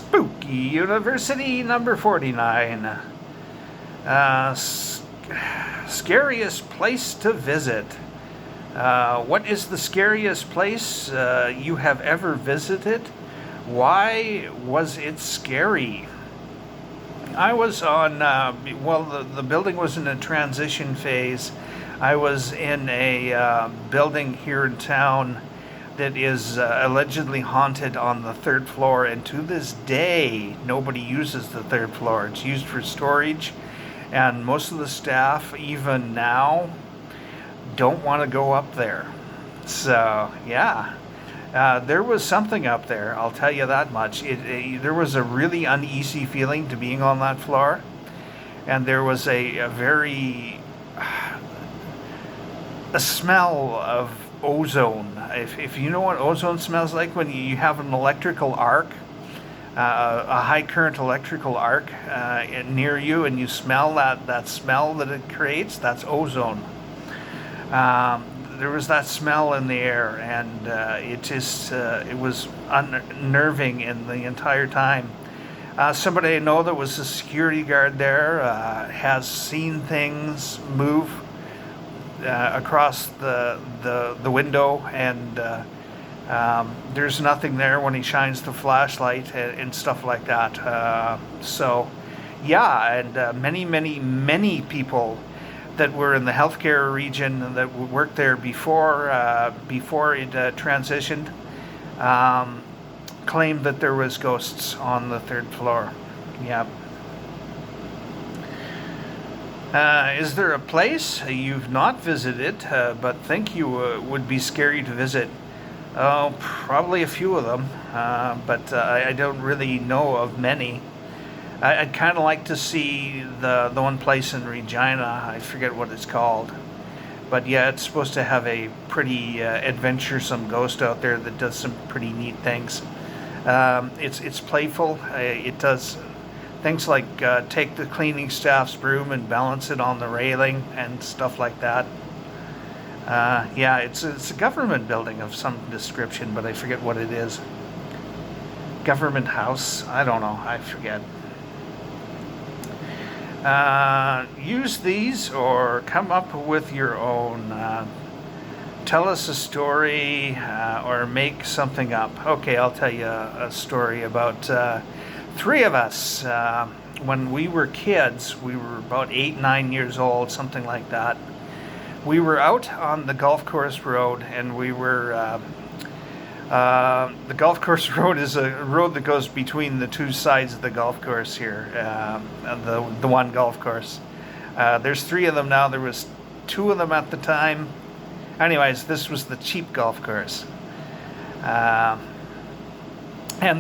Spooky University number 49. Scariest place to visit. What is the scariest place you have ever visited? Why was it scary? I was on, the building was in a transition phase. I was in a building here in town that is allegedly haunted on the third floor, and to this day, nobody uses the third floor. It's used for storage, and most of the staff, even now, don't want to go up there. So, yeah. There was something up there, I'll tell you that much. There was a really uneasy feeling to being on that floor, and there was a smell of ozone. If you know what ozone smells like, when you have an electrical arc, a high current electrical arc near you, and you smell that smell that it creates, that's ozone. There was that smell in the air, and it was unnerving in the entire time. Somebody I know that was a security guard there has seen things move across the window, and there's nothing there when he shines the flashlight and stuff like that. So, yeah, and many people that were in the healthcare region that worked there before it transitioned claimed that there was ghosts on the third floor. Yeah. Is there a place you've not visited but think you would be scary to visit? Oh, probably a few of them, but I don't really know of many. I'd kind of like to see the one place in Regina. I forget what it's called, but yeah, it's supposed to have a pretty adventuresome ghost out there that does some pretty neat things. It's playful. It does things like take the cleaning staff's broom and balance it on the railing and stuff like that. Yeah, it's a government building of some description, but I forget what it is. Government house? I don't know. I forget. Use these or come up with your own. Tell us a story or make something up. Okay, I'll tell you a story about three of us. When we were kids, we were about 8, 9 years old, something like that. We were out on the golf course road, and we were the golf course road is a road that goes between the two sides of the golf course here, the one golf course. There's 3 of them now. There was 2 of them at the time. Anyways, this was the cheap golf course. And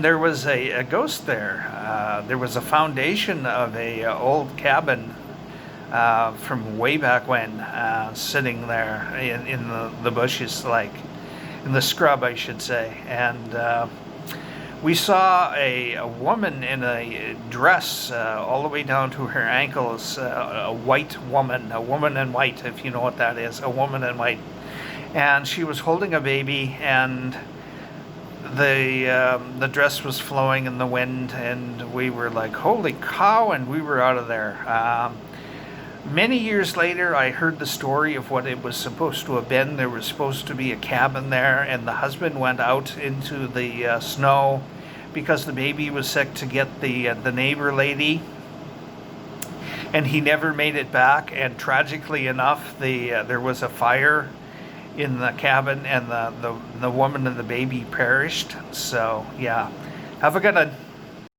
there was a ghost there. There was a foundation of a old cabin from way back when sitting there in the bushes, like in the scrub, I should say. And we saw a woman in a dress all the way down to her ankles, a white woman, a woman in white, if you know what that is, a woman in white. And she was holding a baby, and the dress was flowing in the wind, and we were like, holy cow, and we were out of there. Many years later, I heard the story of what it was supposed to have been. There was supposed to be a cabin there, and the husband went out into the snow because the baby was sick to get the neighbor lady, and he never made it back. And tragically enough, there was a fire in the cabin, and the woman and the baby perished. So yeah, have a good one.